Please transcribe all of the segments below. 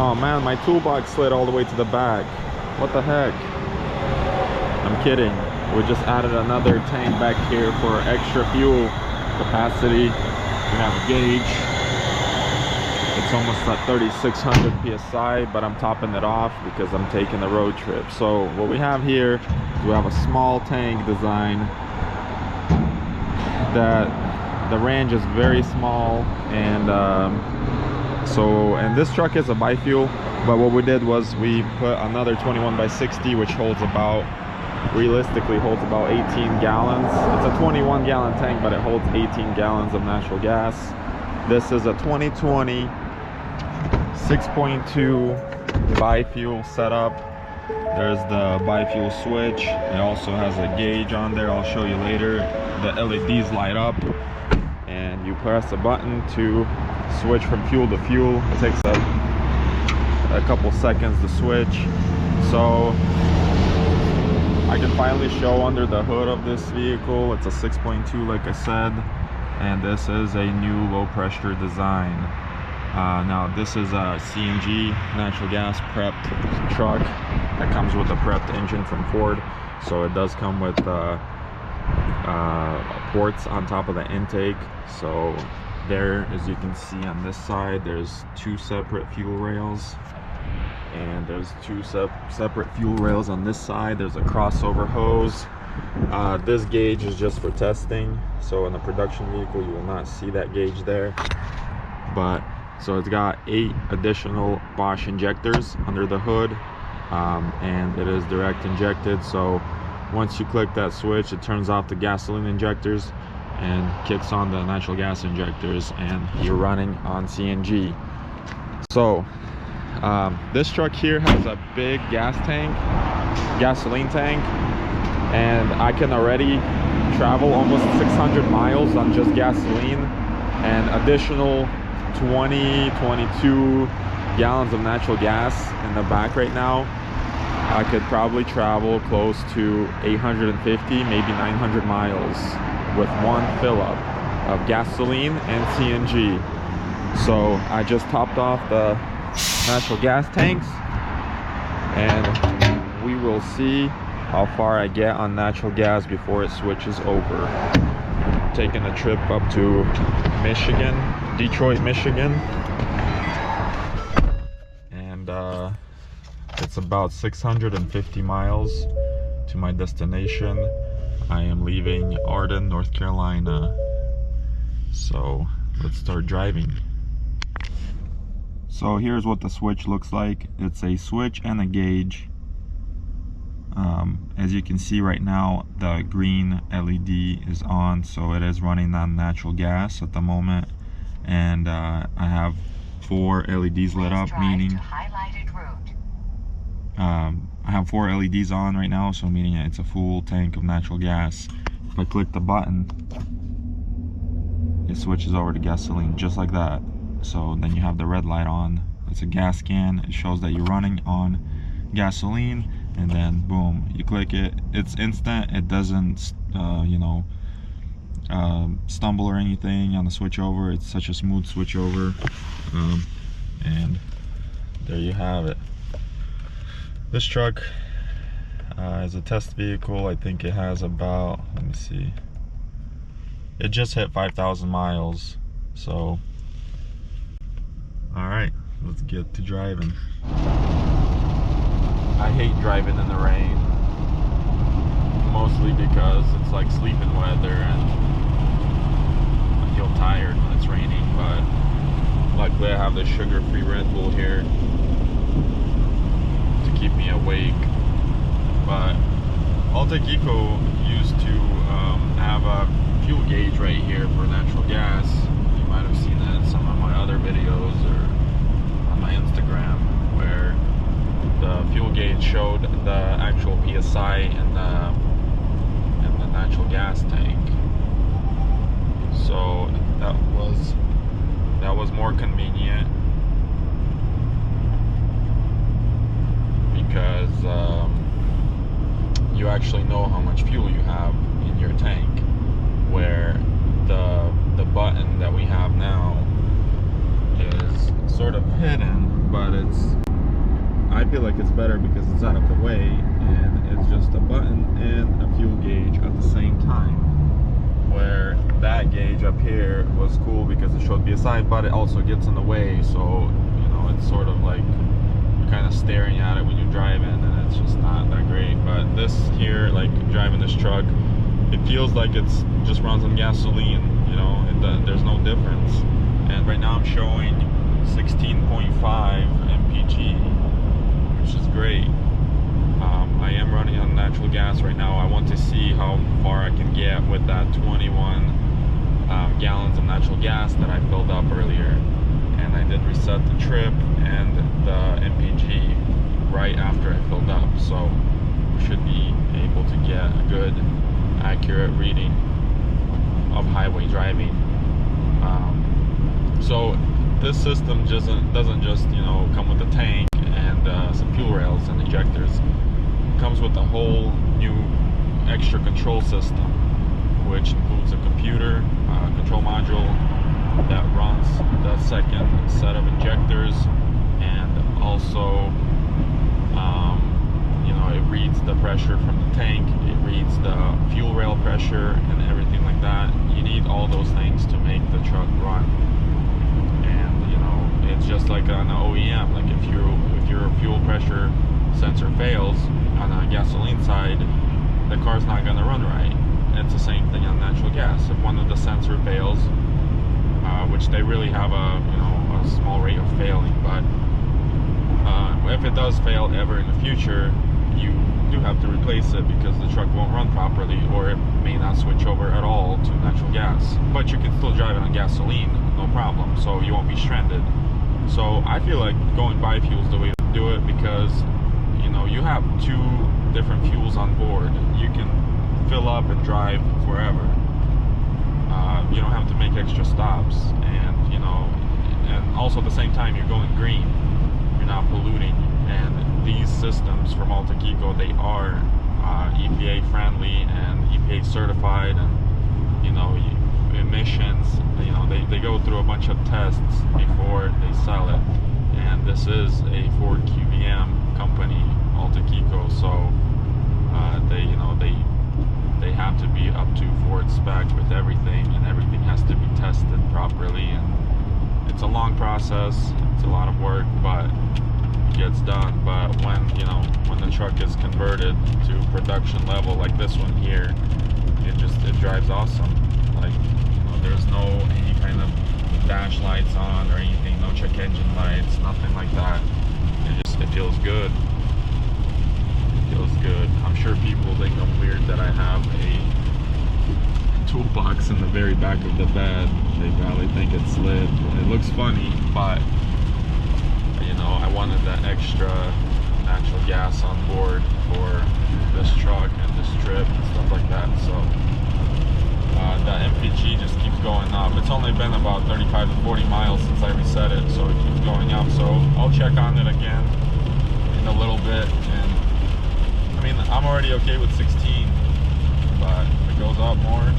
Oh man, my toolbox slid all the way to the back. What the heck? I'm kidding. We just added another tank back here for extra fuel capacity. We have a gauge. It's almost at 3600 psi, but I'm topping it off because I'm taking a road trip. So what we have here is we have a small tank design that the range is very small, and and this truck is a bi-fuel, but what we did was we put another 21x60, which holds about, realistically holds about 18 gallons. It's a 21 gallon tank, but it holds 18 gallons of natural gas. This is a 2020 6.2 bi-fuel setup. There's the bi-fuel switch. It also has a gauge on there. I'll show you later. The LEDs light up, and you press a button to switch from fuel to fuel. It takes a couple seconds to switch. So I can finally show under the hood of this vehicle. It's a 6.2, like I said, and this is a new low pressure design. Now this is a CNG, natural gas prepped truck that comes with a prepped engine from Ford. So it does come with ports on top of the intake. So there, as you can see on this side, there's two separate fuel rails, and there's two separate fuel rails on this side. There's a crossover hose. This gauge is just for testing, so in the production vehicle you will not see that gauge there. But so it's got 8 additional Bosch injectors under the hood, and it is direct injected. So once you click that switch, it turns off the gasoline injectors and kicks on the natural gas injectors, and you're running on CNG. So this truck here has a big gasoline tank, and I can already travel almost 600 miles on just gasoline, and additional 22 gallons of natural gas in the back right now. I could probably travel close to 850, maybe 900 miles with one fill up of gasoline and CNG. So I just topped off the natural gas tanks, and we will see how far I get on natural gas before it switches over. Taking a trip up to Michigan, Detroit, Michigan, and it's about 650 miles to my destination. I am leaving Arden, North Carolina. So let's start driving. So here's what the switch looks like. It's a switch and a gauge. As you can see right now, the green LED is on, so it is running on natural gas at the moment. And I have 4 LEDs lit up, meaning I have 4 LEDs on right now, so meaning it's a full tank of natural gas. If I click the button, it switches over to gasoline just like that. So then you have the red light on. It's a gas can. It shows that you're running on gasoline, and then boom, you click it. It's instant. It doesn't stumble or anything on the switch over. It's such a smooth switch over, and there you have it. This truck is a test vehicle. I think it has about, let me see, it just hit 5,000 miles. So alright, let's get to driving. I hate driving in the rain, mostly because it's like sleeping weather and I feel tired when it's raining, but luckily I have this sugar-free Red Bull here to keep me awake. But AltechEco used to have a fuel gauge right here for natural gas. You might have seen that in some of my other videos or on my Instagram, where the fuel gauge showed the actual PSI in the natural gas tank. So that was more convenient, because you actually know how much fuel you have in your tank, where the button that we have now, is sort of hidden, but I feel like it's better because it's out of the way and it's just a button and a fuel gauge at the same time. Where that gauge up here was cool because it showed BSI, but it also gets in the way, so you know, it's sort of like you're kind of staring at it when you're driving, and it's just not that great. But this here, like driving this truck, it feels like it's just runs on gasoline, you know, there's no difference. And right now I'm showing 16.5 mpg, which is great. I am running on natural gas right now. I want to see how far I can get with that 21 gallons of natural gas that I filled up earlier. And I did reset the trip and the mpg right after I filled up, so we should be able to get a good accurate reading of highway driving. So this system doesn't just, you know, come with a tank and some fuel rails and injectors. It comes with a whole new extra control system, which includes a computer control module that runs the second set of injectors, and also you know, it reads the pressure from the tank, it reads the fuel rail pressure and everything like that. You need all those things to make the truck run. And you know, it's just like an OEM. Like if your fuel pressure sensor fails on a gasoline side, the car's not going to run right. It's the same thing on natural gas. If one of the sensor fails, which they really have a small rate of failing, but if it does fail ever in the future, you do have to replace it because the truck won't run properly, or it may not switch over at all to natural gas. But you can still drive it on gasoline, no problem, so you won't be stranded. So I feel like going biofuel is the way to do it, because you know, you have two different fuels on board. You can fill up and drive forever. You don't have to make extra stops, and you know, and also at the same time you're going green. You're not polluting. And these systems from Altech-Eco, they are EPA friendly and EPA certified, and you know, emissions, you know, they go through a bunch of tests before they sell it. And this is a Ford QVM company, Altech-Eco, so they have to be up to Ford spec with everything, and everything has to be tested properly. And it's a long process, it's a lot of work, but it gets done. But when the truck is converted to production level like this one here, it drives awesome. Like, you know, there's no any kind of dash lights on or anything, no check engine lights, nothing like that. It feels good. It feels good. I'm sure people think I'm weird that I have a toolbox in the very back of the bed. They probably think it's lit. It looks funny, but you know, I wanted that extra natural gas on board for this truck and this trip and stuff like that. So the MPG just keeps going up. It's only been about 35 to 40 miles since I reset it, so it keeps going up. So I'll check on it again in a little bit. And I mean, I'm already okay with 16, but if it goes up more,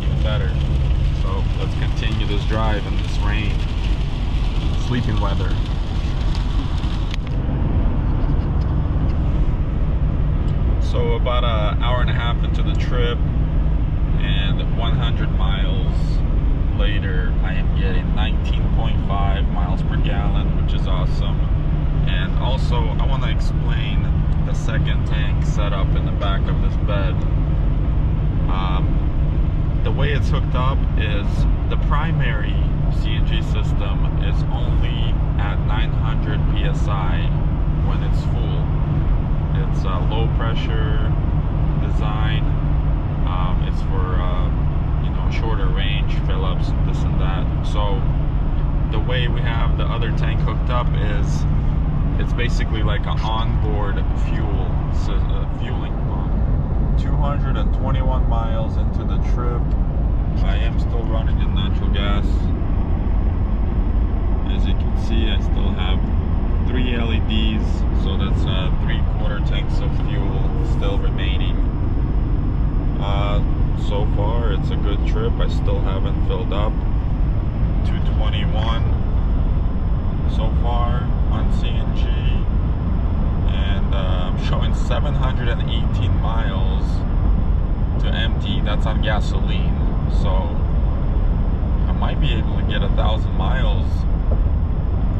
even better. So let's continue this drive in this rain, sleeping weather. So about an hour and a half into the trip, and 100 miles later, I am getting 19.5 miles per gallon, which is awesome. And also, I want to explain the second tank setup in the back of this bed. The way it's hooked up is the primary CNG system is only at 900 psi when it's full. It's a low pressure design. It's for you know, shorter range fill-ups, this and that. So the way we have the other tank hooked up is it's basically like an onboard fueling pump. 221 miles into the trip, I am still running in natural gas. As you can see, I still have 3 LEDs, so that's 3/4 tanks of fuel still remaining. So far it's a good trip. I still haven't filled up. 221, so far on CNG, and I'm showing 718 miles to empty. That's on gasoline, so I might be able to get 1,000 miles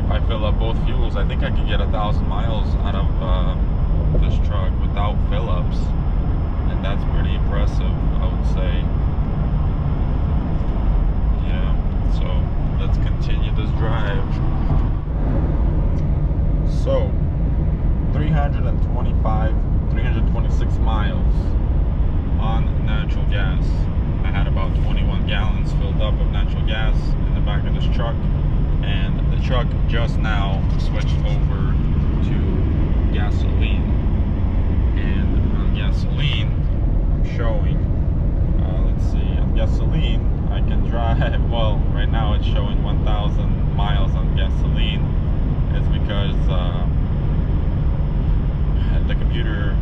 if I fill up both fuels. I think I could get 1,000 miles out of this truck without fill-ups, and that's pretty impressive, I would say. Yeah, so let's continue this drive. So 326 miles on natural gas. I had about 21 gallons filled up of natural gas in the back of this truck, and the truck just now switched over to gasoline. And on gasoline, I'm showing, let's see, on gasoline I can drive, well, right now it's showing 1,000 miles on gasoline. It's because the computer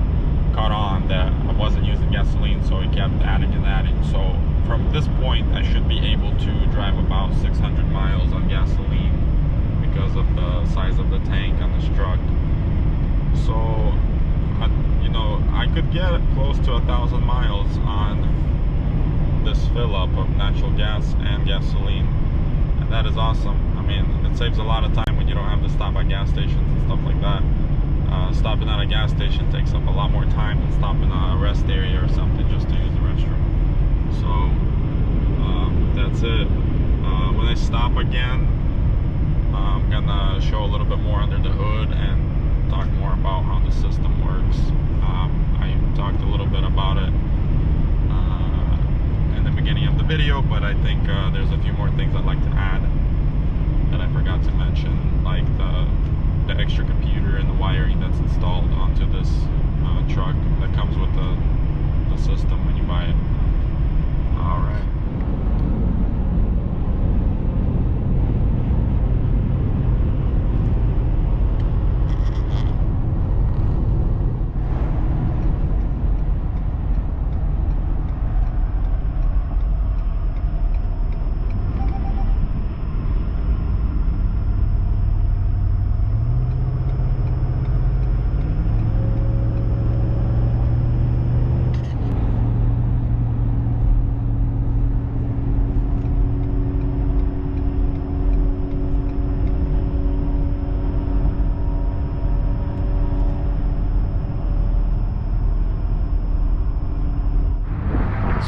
caught on that I wasn't using gasoline, so it kept adding and adding. So from this point I should be able to drive about 600 miles on gasoline because of the size of the tank on this truck. So you know, I could get close to 1,000 miles on this fill up of natural gas and gasoline, and that is awesome. I mean, it saves a lot of time when you don't have to stop at gas stations and stuff like that. Stopping at a gas station takes up a lot more time than stopping at a rest area or something just to use the restroom. So that's it. When I stop again, I'm gonna show a little bit more under the hood and talk more about how the system works. I talked a little bit about it in the beginning of the video, but I think there's a few more things I'd like to add that I forgot to mention, like the extra computer and the wiring that's installed onto this truck that comes with the system when you buy it. Alright.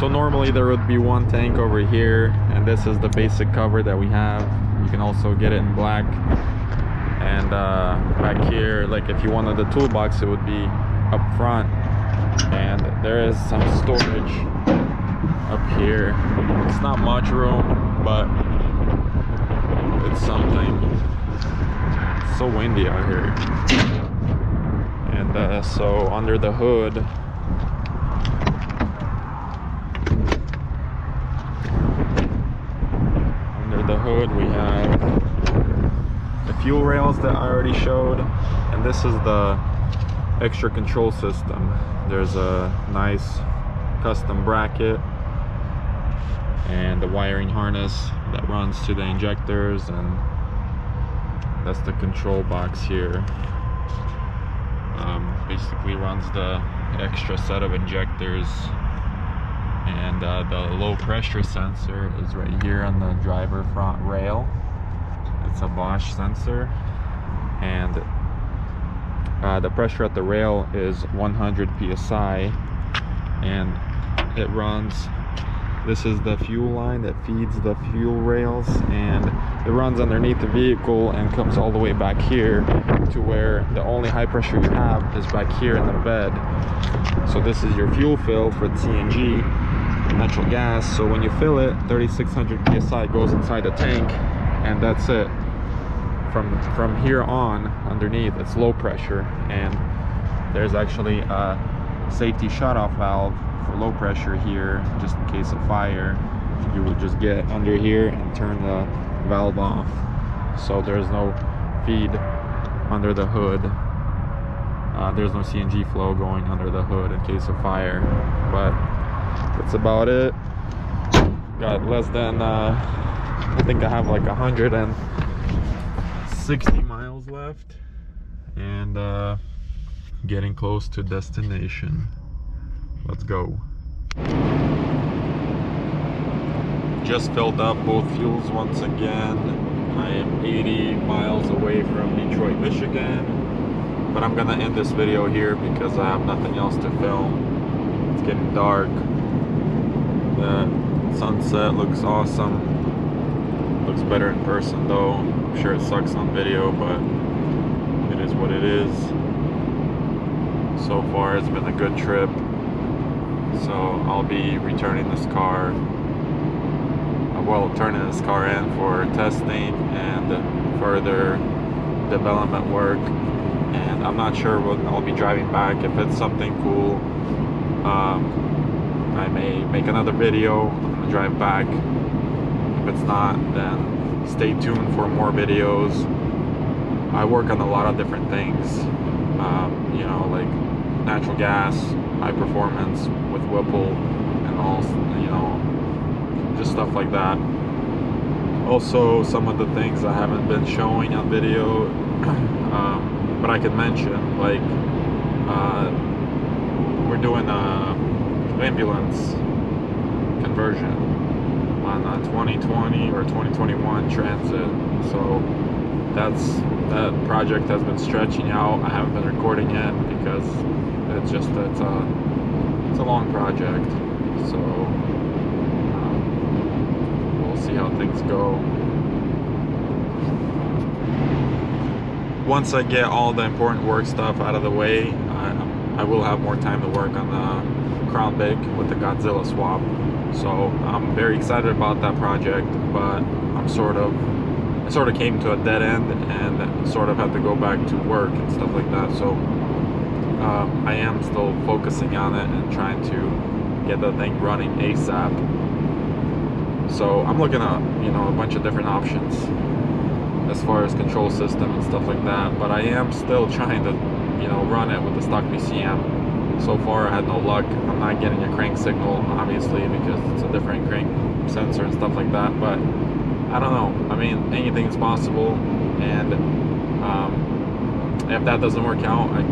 So normally there would be one tank over here, and this is the basic cover that we have. You can also get it in black. And back here, like if you wanted the toolbox, it would be up front. And there is some storage up here. It's not much room, but it's something. It's so windy out here. And so under the hood, we have the fuel rails that I already showed, and this is the extra control system. There's a nice custom bracket and the wiring harness that runs to the injectors, and that's the control box here. Basically runs the extra set of injectors. And the low pressure sensor is right here on the driver front rail. It's a Bosch sensor, and the pressure at the rail is 100 psi, and it runs, this is the fuel line that feeds the fuel rails, and it runs underneath the vehicle and comes all the way back here to where the only high pressure you have is back here in the bed. So this is your fuel fill for the CNG, natural gas. So when you fill it, 3600 psi goes inside the tank, and that's it. From here on, underneath, it's low pressure, and there's actually a safety shutoff valve for low pressure here, just in case of fire. You would just get under here and turn the valve off, so there's no feed under the hood. There's no CNG flow going under the hood in case of fire. But that's about it. Got less than I think I have like 160 60 miles left and getting close to destination. Let's go. Just filled up both fuels once again. I am 80 miles away from Detroit, Michigan, but I'm gonna end this video here because I have nothing else to film. It's getting dark. The sunset looks awesome. Looks better in person though. I'm sure it sucks on video, but it is what it is. So far it's been a good trip. So I'll be returning this car. Well, turning this car in for testing and further development work. And I'm not sure what I'll be driving back. If it's something cool, I may make another video. I'm gonna drive back. If it's not, then stay tuned for more videos. I work on a lot of different things, you know, like natural gas, high performance with Whipple, and all, you know, just stuff like that. Also, some of the things I haven't been showing on video, but I can mention, like we're doing a ambulance conversion on a 2020 or 2021 Transit. So that project has been stretching out. I haven't been recording yet because it's a long project. So we'll see how things go. Once I get all the important work stuff out of the way, I will have more time to work on the crown bake with the Godzilla swap. So I'm very excited about that project, but I sort of came to a dead end and sort of had to go back to work and stuff like that. So I am still focusing on it and trying to get the thing running ASAP. So I'm looking at, you know, a bunch of different options as far as control system and stuff like that, but I am still trying to, you know, run it with the stock PCM. So far I had no luck. I'm not getting a crank signal, obviously, because it's a different crank sensor and stuff like that, but I don't know. I mean, anything's possible, and if that doesn't work out, I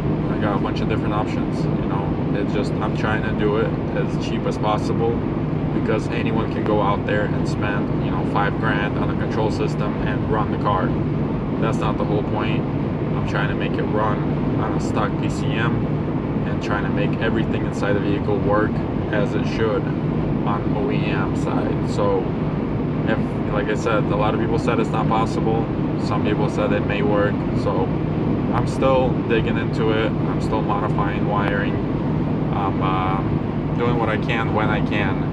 got a bunch of different options, you know. It's just, I'm trying to do it as cheap as possible, because anyone can go out there and spend, you know, $5,000 on a control system and run the car. That's not the whole point. I'm trying to make it run on a stock PCM and trying to make everything inside the vehicle work as it should on OEM side. So if, like I said, a lot of people said it's not possible. Some people said it may work. So I'm still digging into it. I'm still modifying wiring. I'm doing what I can when I can.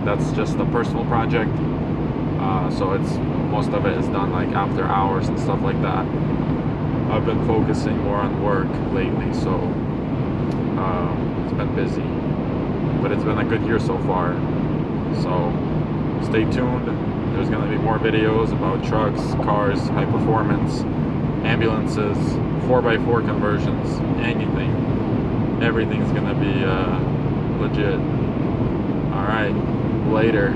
That's just a personal project. So it's, most of it is done like after hours and stuff like that. I've been focusing more on work lately, so it's been busy, but it's been a good year so far. So stay tuned. There's going to be more videos about trucks, cars, high performance, ambulances, 4x4 conversions, anything. Everything's going to be legit. All right, later.